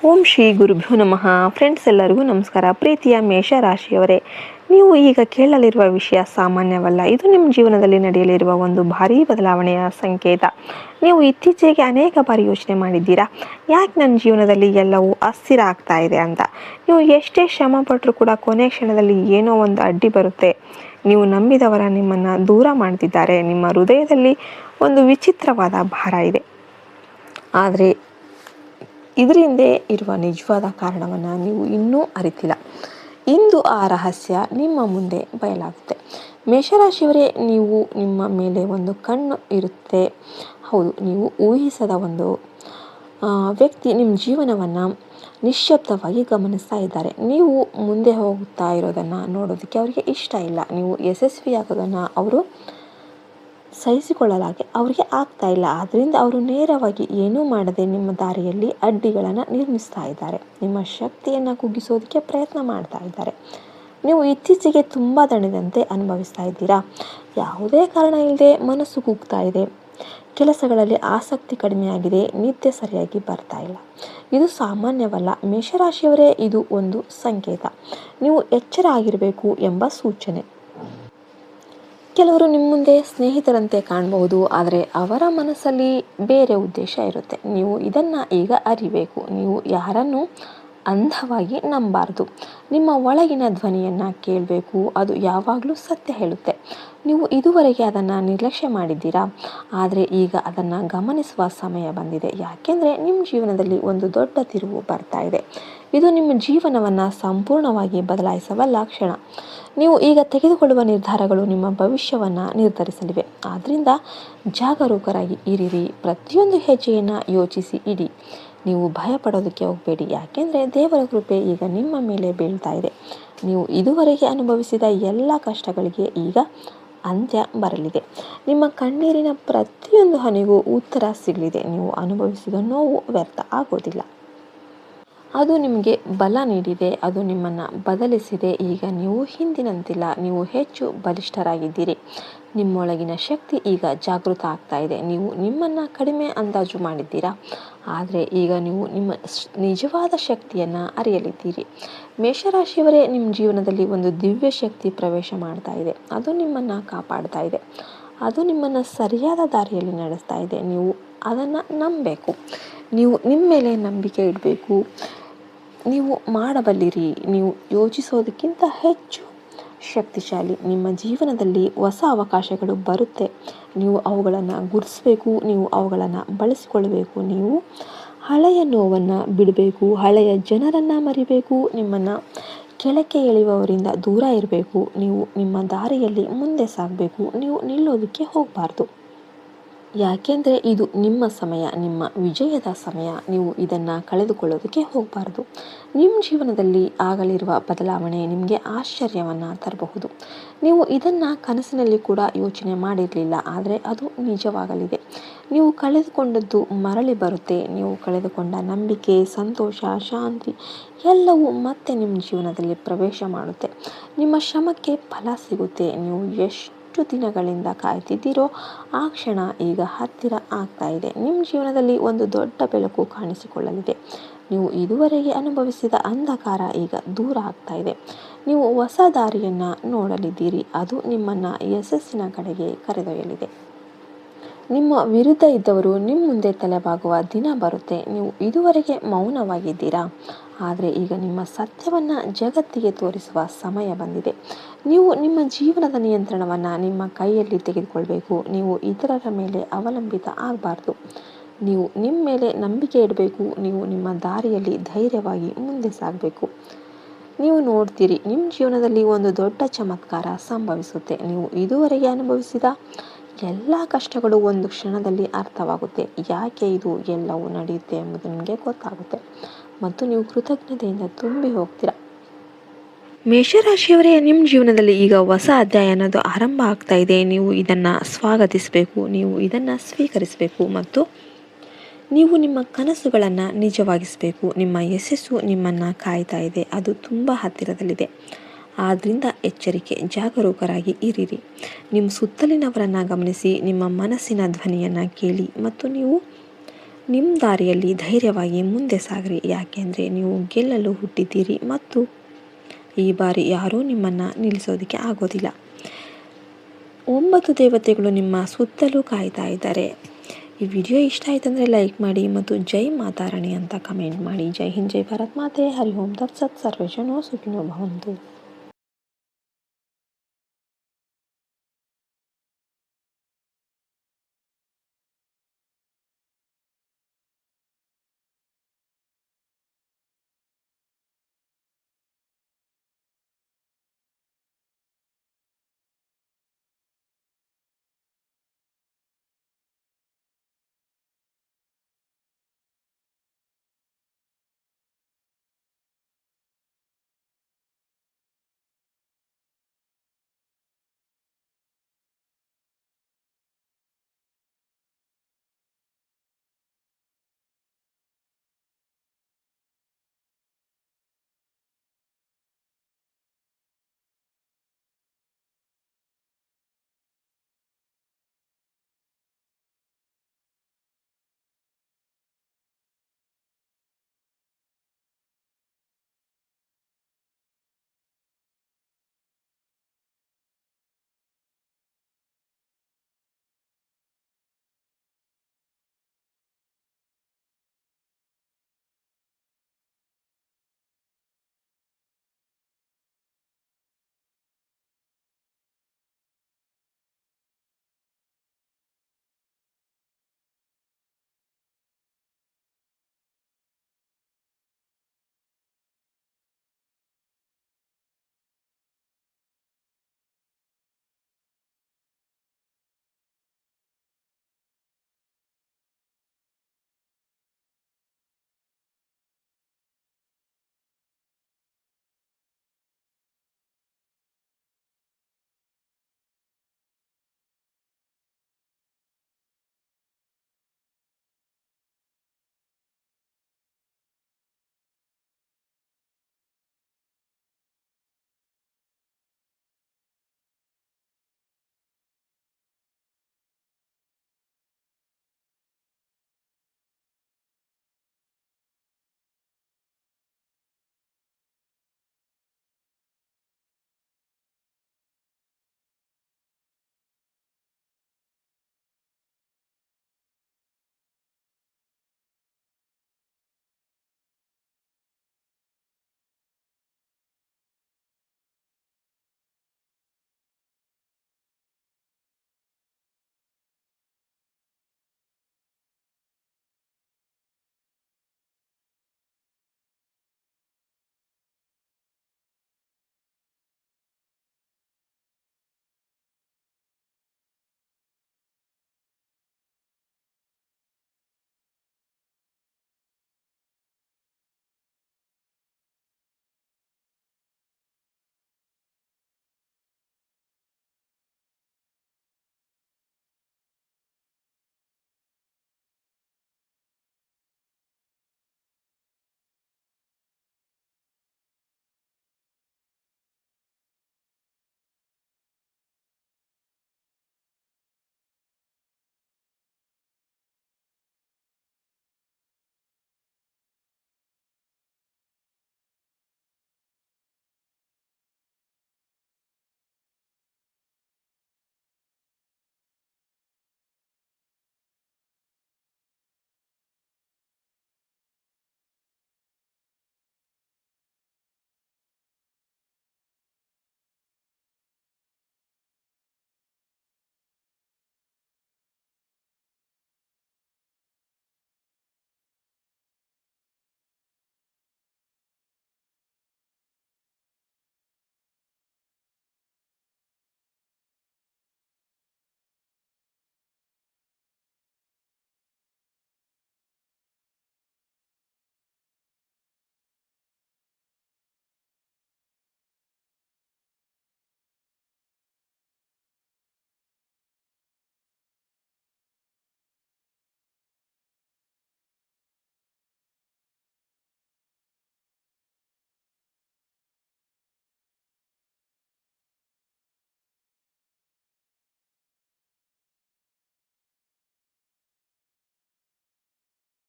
ಓಂ ಶ್ರೀ ಗುರುಭ್ಯೋ ನಮಃ. ಫ್ರೆಂಡ್ಸ್ ಎಲ್ಲರಿಗೂ ನಮಸ್ಕಾರ. ಪ್ರೀತಿಯ ಮೇಷರಾಶಿಯವರೇ, ನೀವು ಈಗ ಕೇಳಲಿರುವ ವಿಷಯ ಸಾಮಾನ್ಯವಲ್ಲ. ಇದು ನಿಮ್ಮ ಜೀವನದಲ್ಲಿ ನಡೆಯಲಿರುವ ಒಂದು ಭಾರೀ ಬದಲಾವಣೆಯ ಸಂಕೇತ. ನೀವು ಇತ್ತೀಚೆಗೆ ಅನೇಕ ಬಾರಿ ಯೋಚನೆ ಮಾಡಿದ್ದೀರಾ, ಯಾಕೆ ನನ್ನ ಜೀವನದಲ್ಲಿ ಎಲ್ಲವೂ ಅಸ್ಥಿರ ಆಗ್ತಾ ಇದೆ ಅಂತ. ನೀವು ಎಷ್ಟೇ ಶ್ರಮ ಪಟ್ಟರೂ ಕೂಡ ಕೊನೆ ಕ್ಷಣದಲ್ಲಿ ಏನೋ ಒಂದು ಅಡ್ಡಿ ಬರುತ್ತೆ. ನೀವು ನಂಬಿದವರ ನಿಮ್ಮನ್ನು ದೂರ ಮಾಡ್ತಿದ್ದಾರೆ. ನಿಮ್ಮ ಹೃದಯದಲ್ಲಿ ಒಂದು ವಿಚಿತ್ರವಾದ ಭಾರ ಇದೆ. ಆದರೆ ಇದರ ಹಿಂದೆ ಇರುವ ನಿಜವಾದ ಕಾರಣವನ್ನು ನೀವು ಇನ್ನೂ ಅರಿತಿಲ್ಲ. ಇಂದು ಆ ರಹಸ್ಯ ನಿಮ್ಮ ಮುಂದೆ ಬಯಲಾಗುತ್ತೆ. ಮೇಷರಾಶಿಯವರೇ, ನೀವು ನಿಮ್ಮ ಮೇಲೆ ಒಂದು ಕಣ್ಣು ಇರುತ್ತೆ. ಹೌದು, ನೀವು ಊಹಿಸದ ಒಂದು ವ್ಯಕ್ತಿ ನಿಮ್ಮ ಜೀವನವನ್ನು ನಿಶ್ಶಬ್ದವಾಗಿ ಗಮನಿಸ್ತಾ ಇದ್ದಾರೆ. ನೀವು ಮುಂದೆ ಹೋಗ್ತಾ ಇರೋದನ್ನು ನೋಡೋದಕ್ಕೆ ಅವರಿಗೆ ಇಷ್ಟ ಇಲ್ಲ. ನೀವು ಯಶಸ್ವಿಯಾಗೋದನ್ನು ಅವರು ಸಹಿಸಿಕೊಳ್ಳಲಾಗಿ ಅವರಿಗೆ ಆಗ್ತಾ ಇಲ್ಲ. ಆದ್ದರಿಂದ ಅವರು ನೇರವಾಗಿ ಏನೂ ಮಾಡದೆ ನಿಮ್ಮ ದಾರಿಯಲ್ಲಿ ಅಡ್ಡಿಗಳನ್ನು ನಿರ್ಮಿಸ್ತಾ ಇದ್ದಾರೆ. ನಿಮ್ಮ ಶಕ್ತಿಯನ್ನು ಕುಗ್ಗಿಸೋದಕ್ಕೆ ಪ್ರಯತ್ನ ಮಾಡ್ತಾ ಇದ್ದಾರೆ. ನೀವು ಇತ್ತೀಚೆಗೆ ತುಂಬ ದಣಿದಂತೆ ಅನುಭವಿಸ್ತಾ ಇದ್ದೀರಾ. ಯಾವುದೇ ಕಾರಣ ಇಲ್ಲದೆ ಮನಸ್ಸು ಕುಗ್ತಾ ಇದೆ. ಕೆಲಸಗಳಲ್ಲಿ ಆಸಕ್ತಿ ಕಡಿಮೆಯಾಗಿದೆ. ನಿದ್ದೆ ಸರಿಯಾಗಿ ಬರ್ತಾ ಇಲ್ಲ. ಇದು ಸಾಮಾನ್ಯವಲ್ಲ ಮೇಷರಾಶಿಯವರೇ, ಇದು ಒಂದು ಸಂಕೇತ. ನೀವು ಎಚ್ಚರ ಆಗಿರಬೇಕು ಎಂಬ ಸೂಚನೆ. ಕೆಲವರು ನಿಮ್ಮ ಮುಂದೆ ಸ್ನೇಹಿತರಂತೆ ಕಾಣಬಹುದು, ಆದರೆ ಅವರ ಮನಸ್ಸಲ್ಲಿ ಬೇರೆ ಉದ್ದೇಶ ಇರುತ್ತೆ. ನೀವು ಇದನ್ನು ಈಗ ಅರಿಬೇಕು. ನೀವು ಯಾರನ್ನು ಅಂಧವಾಗಿ ನಂಬಬಾರ್ದು. ನಿಮ್ಮ ಒಳಗಿನ ಧ್ವನಿಯನ್ನು ಕೇಳಬೇಕು. ಅದು ಯಾವಾಗಲೂ ಸತ್ಯ ಹೇಳುತ್ತೆ. ನೀವು ಇದುವರೆಗೆ ಅದನ್ನು ನಿರ್ಲಕ್ಷ್ಯ ಮಾಡಿದ್ದೀರಾ, ಆದರೆ ಈಗ ಅದನ್ನು ಗಮನಿಸುವ ಸಮಯ ಬಂದಿದೆ. ಯಾಕೆಂದರೆ ನಿಮ್ಮ ಜೀವನದಲ್ಲಿ ಒಂದು ದೊಡ್ಡ ತಿರುವು ಬರ್ತಾ ಇದೆ. ಇದು ನಿಮ್ಮ ಜೀವನವನ್ನು ಸಂಪೂರ್ಣವಾಗಿ ಬದಲಾಯಿಸಬಲ್ಲ ಕ್ಷಣ. ನೀವು ಈಗ ತೆಗೆದುಕೊಳ್ಳುವ ನಿರ್ಧಾರಗಳು ನಿಮ್ಮ ಭವಿಷ್ಯವನ್ನು ನಿರ್ಧರಿಸಲಿವೆ. ಆದ್ದರಿಂದ ಜಾಗರೂಕರಾಗಿ ಇರಿರಿ. ಪ್ರತಿಯೊಂದು ಹೆಜ್ಜೆಯನ್ನು ಯೋಚಿಸಿ ಇಡಿ. ನೀವು ಭಯಪಡೋದಕ್ಕೆ ಹೋಗಬೇಡಿ. ಯಾಕೆಂದರೆ ದೇವರ ಕೃಪೆ ಈಗ ನಿಮ್ಮ ಮೇಲೆ ಬೀಳ್ತಾ ಇದೆ. ನೀವು ಇದುವರೆಗೆ ಅನುಭವಿಸಿದ ಎಲ್ಲ ಕಷ್ಟಗಳಿಗೆ ಈಗ ಅಂತ್ಯ ಬರಲಿದೆ. ನಿಮ್ಮ ಕಣ್ಣೀರಿನ ಪ್ರತಿಯೊಂದು ಹನಿಗೂ ಉತ್ತರ ಸಿಗಲಿದೆ. ನೀವು ಅನುಭವಿಸಿದ ನೋವು ವ್ಯರ್ಥ ಆಗೋದಿಲ್ಲ. ಅದು ನಿಮಗೆ ಬಲ ನೀಡಿದೆ. ಅದು ನಿಮ್ಮನ್ನು ಬದಲಿಸಿದೆ. ಈಗ ನೀವು ಹಿಂದಿನಂತಿಲ್ಲ. ನೀವು ಹೆಚ್ಚು ಬಲಿಷ್ಠರಾಗಿದ್ದೀರಿ. ನಿಮ್ಮೊಳಗಿನ ಶಕ್ತಿ ಈಗ ಜಾಗೃತ ಆಗ್ತಾ ಇದೆ. ನೀವು ನಿಮ್ಮನ್ನು ಕಡಿಮೆ ಅಂದಾಜು ಮಾಡಿದ್ದೀರಾ, ಆದರೆ ಈಗ ನೀವು ನಿಮ್ಮ ನಿಜವಾದ ಶಕ್ತಿಯನ್ನು ಅರಿಯಲಿದ್ದೀರಿ. ಮೇಷರಾಶಿಯವರೇ, ನಿಮ್ಮ ಜೀವನದಲ್ಲಿ ಒಂದು ದಿವ್ಯ ಶಕ್ತಿ ಪ್ರವೇಶ ಮಾಡ್ತಾ ಇದೆ. ಅದು ನಿಮ್ಮನ್ನು ಕಾಪಾಡ್ತಾ ಇದೆ. ಅದು ನಿಮ್ಮನ್ನು ಸರಿಯಾದ ದಾರಿಯಲ್ಲಿ ನಡೆಸ್ತಾ ಇದೆ. ನೀವು ಅದನ್ನು ನಂಬಬೇಕು. ನೀವು ನಿಮ್ಮ ಮೇಲೆ ನಂಬಿಕೆ ಇಡಬೇಕು. ನೀವು ಮಾಡಬಲ್ಲಿರಿ. ನೀವು ಯೋಚಿಸೋದಕ್ಕಿಂತ ಹೆಚ್ಚು ಶಕ್ತಿಶಾಲಿ. ನಿಮ್ಮ ಜೀವನದಲ್ಲಿ ಹೊಸ ಅವಕಾಶಗಳು ಬರುತ್ತೆ. ನೀವು ಅವುಗಳನ್ನು ಗುರುತಿಸಬೇಕು. ನೀವು ಅವುಗಳನ್ನು ಬಳಸಿಕೊಳ್ಳಬೇಕು. ನೀವು ಹಳೆಯ ನೋವನ್ನು ಬಿಡಬೇಕು. ಹಳೆಯ ಜನರನ್ನು ಮರಿಬೇಕು. ನಿಮ್ಮನ್ನು ಕೆಳಕ್ಕೆ ಎಳೆಯುವವರಿಂದ ದೂರ ಇರಬೇಕು. ನೀವು ನಿಮ್ಮ ದಾರಿಯಲ್ಲಿ ಮುಂದೆ ಸಾಗಬೇಕು. ನೀವು ನಿಲ್ಲೋದಕ್ಕೆ ಹೋಗಬಾರ್ದು. ಯಾಕೆಂದರೆ ಇದು ನಿಮ್ಮ ಸಮಯ, ನಿಮ್ಮ ವಿಜಯದ ಸಮಯ. ನೀವು ಇದನ್ನು ಕಳೆದುಕೊಳ್ಳೋದಕ್ಕೆ ಹೋಗಬಾರ್ದು. ನಿಮ್ಮ ಜೀವನದಲ್ಲಿ ಆಗಲಿರುವ ಬದಲಾವಣೆ ನಿಮಗೆ ಆಶ್ಚರ್ಯವನ್ನು ತರಬಹುದು. ನೀವು ಇದನ್ನು ಕನಸಿನಲ್ಲಿ ಕೂಡ ಯೋಚನೆ ಮಾಡಿರಲಿಲ್ಲ, ಆದರೆ ಅದು ನಿಜವಾಗಲಿದೆ. ನೀವು ಕಳೆದುಕೊಂಡದ್ದು ಮರಳಿ ಬರುತ್ತೆ. ನೀವು ಕಳೆದುಕೊಂಡ ನಂಬಿಕೆ, ಸಂತೋಷ, ಶಾಂತಿ ಎಲ್ಲವೂ ಮತ್ತೆ ನಿಮ್ಮ ಜೀವನದಲ್ಲಿ ಪ್ರವೇಶ ಮಾಡುತ್ತೆ. ನಿಮ್ಮ ಶ್ರಮಕ್ಕೆ ಫಲ ಸಿಗುತ್ತೆ. ನೀವು ಎಷ್ಟು ದಿನಗಳಿಂದ ಕಾಯ್ತಿದ್ದೀರೋ ಆ ಕ್ಷಣ ಈಗ ಹತ್ತಿರ ಆಗ್ತಾ ಇದೆ. ನಿಮ್ಮ ಜೀವನದಲ್ಲಿ ಒಂದು ದೊಡ್ಡ ಬೆಳಕು ಕಾಣಿಸಿಕೊಳ್ಳಲಿದೆ. ನೀವು ಇದುವರೆಗೆ ಅನುಭವಿಸಿದ ಅಂಧಕಾರ ಈಗ ದೂರ ಆಗ್ತಾ ಇದೆ. ನೀವು ಹೊಸ ದಾರಿಯನ್ನು ನೋಡಲಿದ್ದೀರಿ. ಅದು ನಿಮ್ಮನ್ನು ಯಶಸ್ಸಿನ ಕಡೆಗೆ ಕರೆದೊಯ್ಯಲಿದೆ. ನಿಮ್ಮ ವಿರುದ್ಧ ಇದ್ದವರು ನಿಮ್ಮ ಮುಂದೆ ತಲೆಬಾಗುವ ದಿನ ಬರುತ್ತೆ. ನೀವು ಇದುವರೆಗೆ ಮೌನವಾಗಿದ್ದೀರಾ, ಆದರೆ ಈಗ ನಿಮ್ಮ ಸತ್ಯವನ್ನು ಜಗತ್ತಿಗೆ ತೋರಿಸುವ ಸಮಯ ಬಂದಿದೆ. ನೀವು ನಿಮ್ಮ ಜೀವನದ ನಿಯಂತ್ರಣವನ್ನು ನಿಮ್ಮ ಕೈಯಲ್ಲಿ ತೆಗೆದುಕೊಳ್ಬೇಕು. ನೀವು ಇತರರ ಮೇಲೆ ಅವಲಂಬಿತ ಆಗಬಾರ್ದು. ನೀವು ನಿಮ್ಮ ಮೇಲೆ ನಂಬಿಕೆ ಇಡಬೇಕು. ನೀವು ನಿಮ್ಮ ದಾರಿಯಲ್ಲಿ ಧೈರ್ಯವಾಗಿ ಮುಂದೆ ಸಾಗಬೇಕು. ನೀವು ನೋಡ್ತೀರಿ, ನಿಮ್ಮ ಜೀವನದಲ್ಲಿ ಒಂದು ದೊಡ್ಡ ಚಮತ್ಕಾರ ಸಂಭವಿಸುತ್ತೆ. ನೀವು ಇದುವರೆಗೆ ಅನುಭವಿಸಿದ ಎಲ್ಲ ಕಷ್ಟಗಳು ಒಂದು ಕ್ಷಣದಲ್ಲಿ ಅರ್ಥವಾಗುತ್ತೆ. ಯಾಕೆ ಇದು ಎಲ್ಲವೂ ನಡೆಯುತ್ತೆ ಎಂಬುದು ನಿಮಗೆ ಗೊತ್ತಾಗುತ್ತೆ ಮತ್ತು ನೀವು ಕೃತಜ್ಞತೆಯಿಂದ ತುಂಬಿ ಹೋಗ್ತೀರಾ. ಮೇಷರಾಶಿಯವರೇ, ನಿಮ್ಮ ಜೀವನದಲ್ಲಿ ಈಗ ಹೊಸ ಅಧ್ಯಾಯ ಅನ್ನೋದು ಆರಂಭ ಆಗ್ತಾ ಇದೆ. ನೀವು ಇದನ್ನು ಸ್ವಾಗತಿಸಬೇಕು. ನೀವು ಇದನ್ನು ಸ್ವೀಕರಿಸಬೇಕು ಮತ್ತು ನೀವು ನಿಮ್ಮ ಕನಸುಗಳನ್ನು ನಿಜವಾಗಿಸಬೇಕು. ನಿಮ್ಮ ಯಶಸ್ಸು ನಿಮ್ಮನ್ನು ಕಾಯ್ತಾ ಇದೆ. ಅದು ತುಂಬ ಹತ್ತಿರದಲ್ಲಿದೆ. ಆದ್ದರಿಂದ ಎಚ್ಚರಿಕೆ, ಜಾಗರೂಕರಾಗಿ ಇರಿರಿ. ನಿಮ್ಮ ಸುತ್ತಲಿನವರನ್ನು ಗಮನಿಸಿ, ನಿಮ್ಮ ಮನಸ್ಸಿನ ಧ್ವನಿಯನ್ನು ಕೇಳಿ ಮತ್ತು ನೀವು ನಿಮ್ಮ ದಾರಿಯಲ್ಲಿ ಧೈರ್ಯವಾಗಿ ಮುಂದೆ ಸಾಗ್ರಿ, ಯಾಕೆಂದರೆ ನೀವು ಗೆಲ್ಲಲು ಹುಟ್ಟಿದ್ದೀರಿ ಮತ್ತು ಈ ಬಾರಿ ಯಾರೂ ನಿಮ್ಮನ್ನು ನಿಲ್ಲಿಸೋದಕ್ಕೆ ಆಗೋದಿಲ್ಲ. 9 ದೇವತೆಗಳು ನಿಮ್ಮ ಸುತ್ತಲೂ ಕಾಯ್ತಾ ಇದ್ದಾರೆ. ಈ ವಿಡಿಯೋ ಇಷ್ಟ ಆಯ್ತಂದರೆ ಲೈಕ್ ಮಾಡಿ ಮತ್ತು ಜೈ ಮಾತಾರಾಣಿ ಅಂತ ಕಮೆಂಟ್ ಮಾಡಿ. ಜೈ ಹಿಂದ್, ಜೈ ಭಾರತ್ ಮಾತೆ. ಹರಿ ಓಂ ತತ್ಸತ್. ಸರ್ವೇ ಜನೋ ಸುಖಿನೋ ಭವಂತು.